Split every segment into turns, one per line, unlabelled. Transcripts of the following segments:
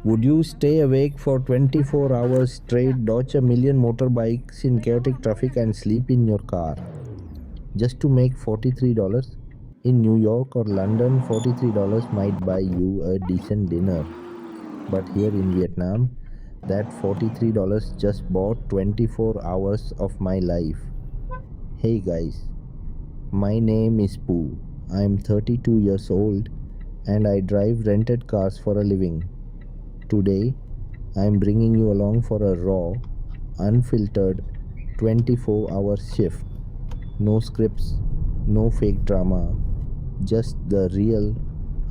Would you stay awake for 24 hours straight, dodge a million motorbikes in chaotic traffic, and sleep in your car just to make $43? In New York or London, $43 might buy you a decent dinner. But here in Vietnam, that $43 just bought 24 hours of my life. Hey guys, my name is Pooh. I am 32 years old and I drive rented cars for a living. Today, I am bringing you along for a raw, unfiltered 24-hour shift. No scripts, no fake drama, just the real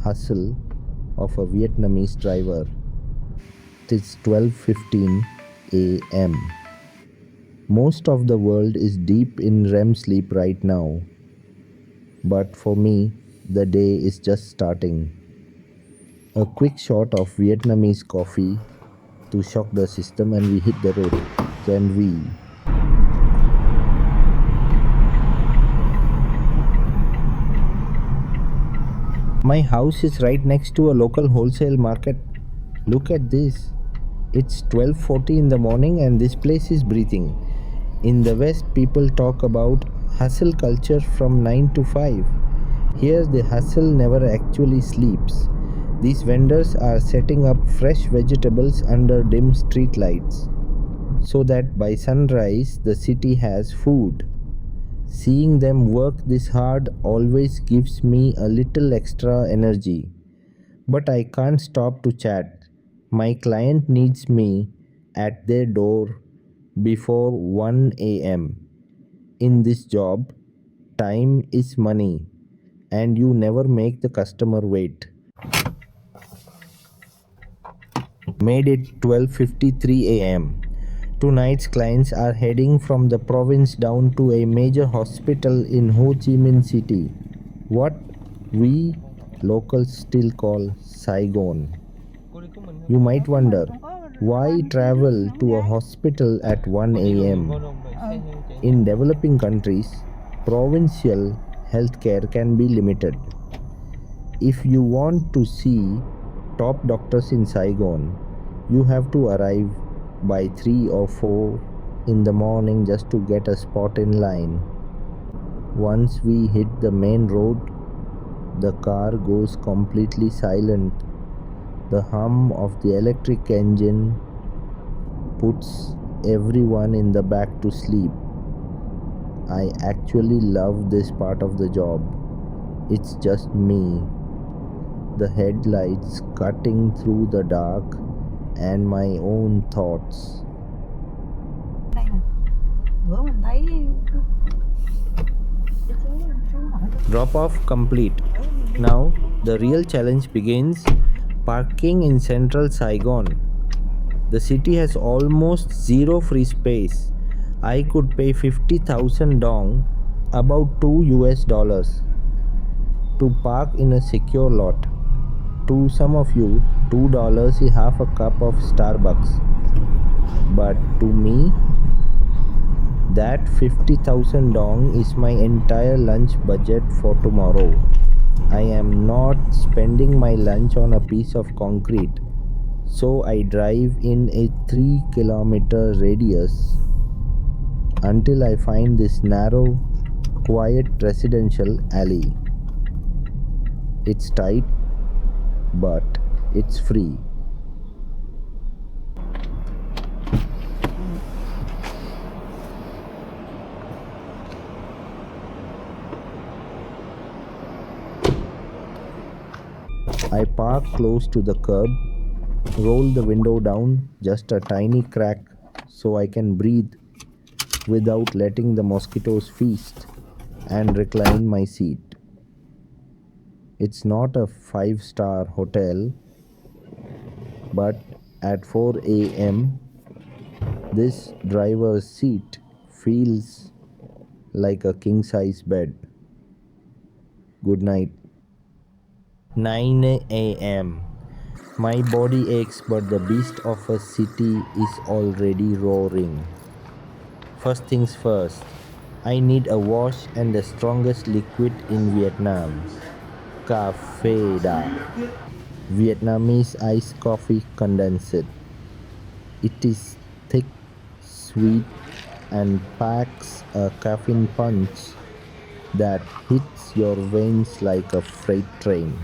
hustle of a Vietnamese driver. It's 12:15 a.m. Most of the world is deep in REM sleep right now. But for me, the day is just starting. A quick shot of Vietnamese coffee to shock the system and we hit the road. Then we. My house is right next to a local wholesale market. Look at this. It's 12:40 in the morning and this place is breathing. In the West, people talk about hustle culture from 9 to 5. Here, the hustle never actually sleeps. These vendors are setting up fresh vegetables under dim street lights so that by sunrise the city has food. Seeing them work this hard always gives me a little extra energy. But I can't stop to chat. My client needs me at their door before 1 a.m. In this job, time is money and you never make the customer wait. Made it 12:53 a.m. Tonight's clients are heading from the province down to a major hospital in Ho Chi Minh City, what we locals still call Saigon. You might wonder, why travel to a hospital at 1 a.m.? In developing countries, provincial healthcare can be limited. If you want to see top doctors in Saigon, you have to arrive by 3 or 4 in the morning just to get a spot in line. Once we hit the main road, the car goes completely silent. The hum of the electric engine puts everyone in the back to sleep. I actually love this part of the job. It's just me, the headlights cutting through the dark, and my own thoughts. Drop off complete. Now, the real challenge begins: parking in central Saigon. The city has almost zero free space. I could pay 50,000 dong, about $2, to park in a secure lot. To some of you, $2 is half a cup of Starbucks. But to me, that 50,000 dong is my entire lunch budget for tomorrow. I am not spending my lunch on a piece of concrete. So I drive in a 3-kilometer radius until I find this narrow, quiet residential alley. It's tight, but it's free. I park close to the curb, roll the window down just a tiny crack so I can breathe without letting the mosquitoes feast, and recline my seat. It's not a 5-star hotel, but at 4 a.m., this driver's seat feels like a king-size bed. Good night. 9 a.m. My body aches, but the beast of a city is already roaring. First things first, I need a wash and the strongest liquid in Vietnam, café da. Vietnamese iced coffee condensed. It is thick, sweet, and packs a caffeine punch that hits your veins like a freight train.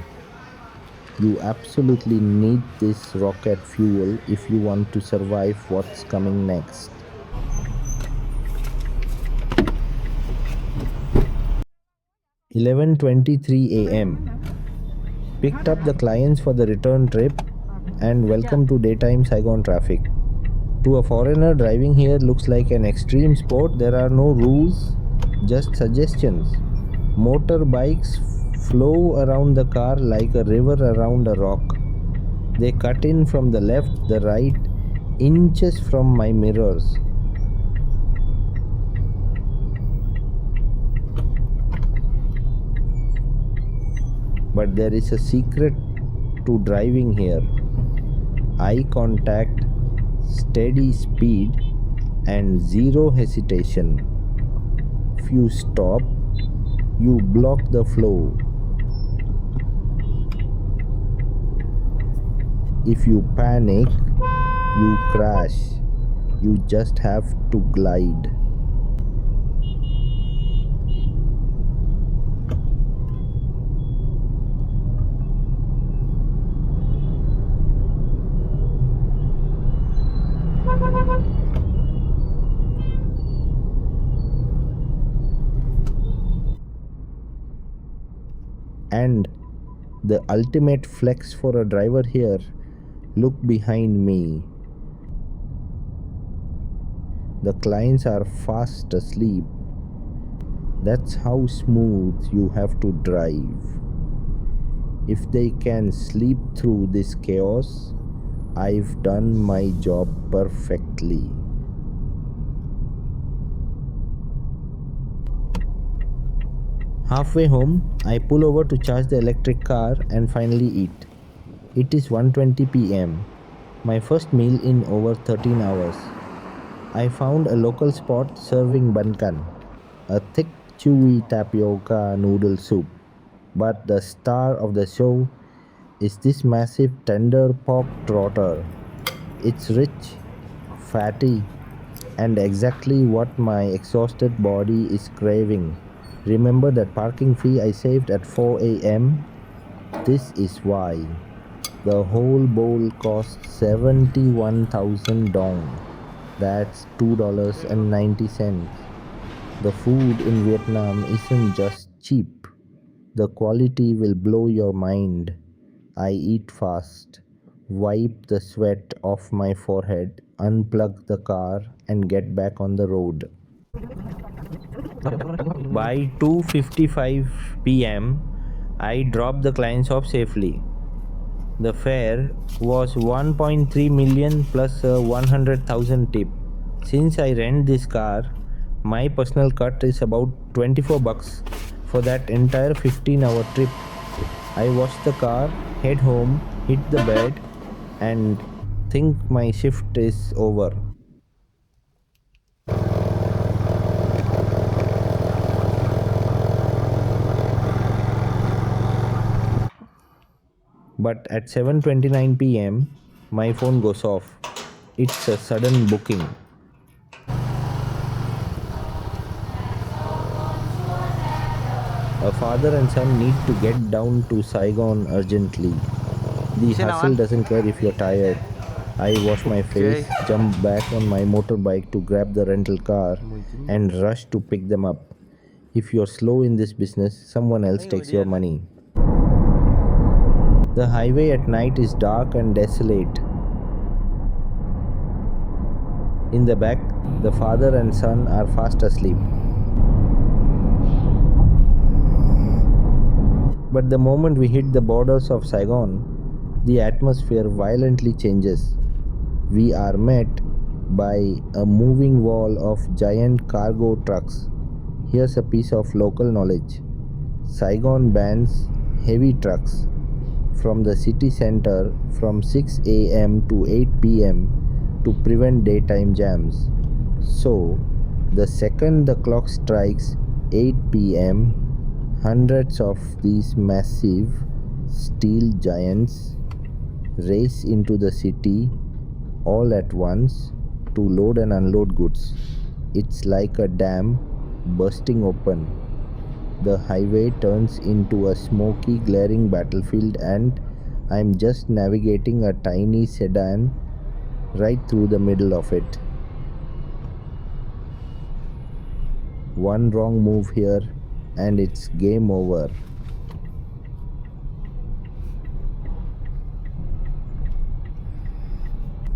You absolutely need this rocket fuel if you want to survive what's coming next. 11:23 a.m. Picked up the clients for the return trip and welcome to daytime Saigon traffic. To a foreigner, driving here looks like an extreme sport. There are no rules, just suggestions. Motorbikes flow around the car like a river around a rock. They cut in from the left, the right, inches from my mirrors. But there is a secret to driving here: eye contact, steady speed, and zero hesitation. If you stop, you block the flow. If you panic, you crash. You just have to glide. And the ultimate flex for a driver here, look behind me. The clients are fast asleep. That's how smooth you have to drive. If they can sleep through this chaos, I've done my job perfectly. Halfway home, I pull over to charge the electric car and finally eat. It is 1:20 p.m. My first meal in over 13 hours. I found a local spot serving bankan, a thick, chewy tapioca noodle soup. But the star of the show is this massive tender pork trotter. It's rich, fatty, and exactly what my exhausted body is craving. Remember that parking fee I saved at 4 a.m.? This is why. The whole bowl cost 71,000 dong. That's $2.90. The food in Vietnam isn't just cheap. The quality will blow your mind. I eat fast, wipe the sweat off my forehead, unplug the car, and get back on the road. By 2:55 p.m., I dropped the clients off safely. The fare was 1.3 million plus a 100,000 tip. Since I rent this car, my personal cut is about 24 bucks for that entire 15-hour trip. I wash the car, head home, hit the bed, and think my shift is over. But at 7:29 p.m., my phone goes off. It's a sudden booking. A father and son need to get down to Saigon urgently. The hustle doesn't care if you're tired. I wash my face, jump back on my motorbike to grab the rental car, and rush to pick them up. If you're slow in this business, someone else takes your money. The highway at night is dark and desolate. In the back, the father and son are fast asleep. But the moment we hit the borders of Saigon, the atmosphere violently changes. We are met by a moving wall of giant cargo trucks. Here's a piece of local knowledge. Saigon bans heavy trucks from the city center from 6 a.m. to 8 p.m. to prevent daytime jams. So, the second the clock strikes 8 p.m., hundreds of these massive steel giants race into the city all at once to load and unload goods. It's like a dam bursting open. The highway turns into a smoky, glaring battlefield, and I'm just navigating a tiny sedan right through the middle of it. One wrong move here, and it's game over.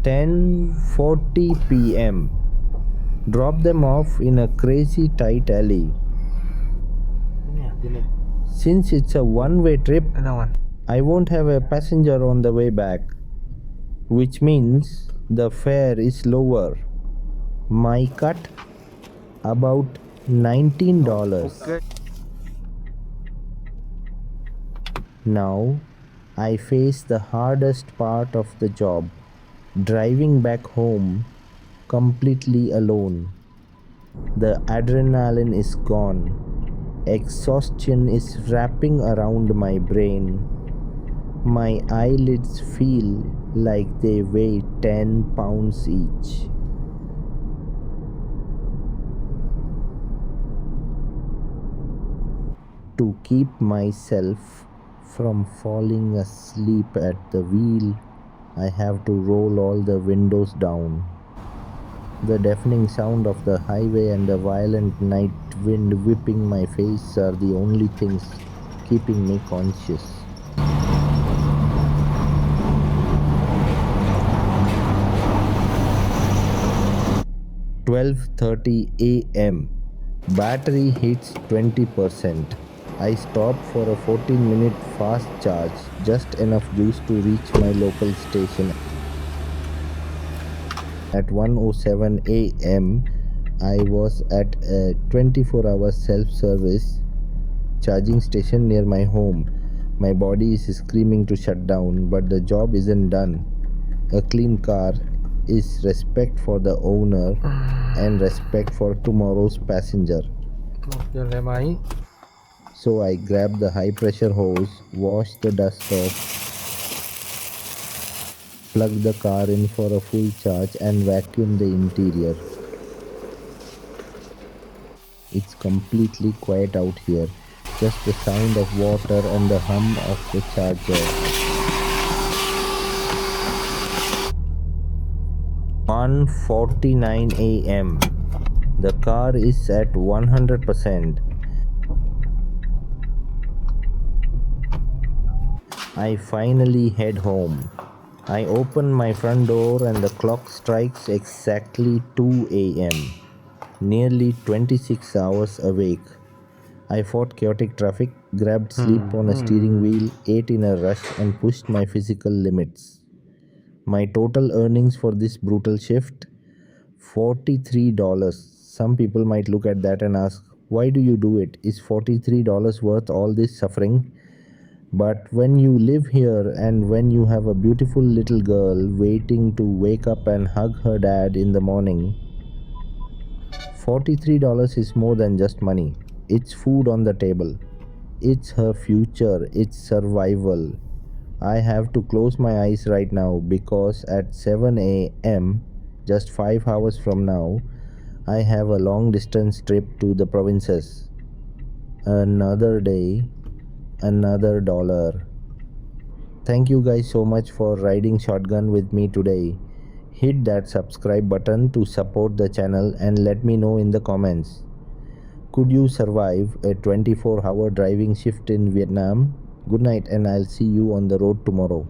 "10:40 p.m. Drop them off in a crazy tight alley. Since it's a one-way trip, I won't have a passenger on the way back, which means the fare is lower. My cut, about $19. Okay. Now I face the hardest part of the job, driving back home completely alone. The adrenaline is gone. Exhaustion is wrapping around my brain. My eyelids feel like they weigh 10 pounds each. To keep myself from falling asleep at the wheel, I have to roll all the windows down. The deafening sound of the highway and the violent night wind whipping my face are the only things keeping me conscious. "12:30 a.m. Battery hits 20%. I stop for a 14-minute fast charge, just enough juice to reach my local station. At 1:07 a.m., I was at a 24-hour self-service charging station near my home. My body is screaming to shut down, but the job isn't done. A clean car is respect for the owner and respect for tomorrow's passenger. So I grab the high-pressure hose, wash the dust off, plug the car in for a full charge, and vacuum the interior. It's completely quiet out here, just the sound of water and the hum of the charger. 1:49 a.m. The car is at 100%. I finally head home. I open my front door and the clock strikes exactly 2 a.m. Nearly 26 hours awake. I fought chaotic traffic, grabbed sleep on a steering wheel, ate in a rush, and pushed my physical limits. My total earnings for this brutal shift, $43. Some people might look at that and ask, why do you do it? Is $43 worth all this suffering? But when you live here and when you have a beautiful little girl waiting to wake up and hug her dad in the morning, $43 is more than just money. It's food on the table. It's her future. It's survival. I have to close my eyes right now because at 7 a.m., just 5 hours from now, I have a long distance trip to the provinces. Another day, another dollar. Thank you guys so much for riding shotgun with me today. Hit that subscribe button to support the channel and let me know in the comments. Could you survive a 24-hour driving shift in Vietnam? Good night, and I'll see you on the road tomorrow.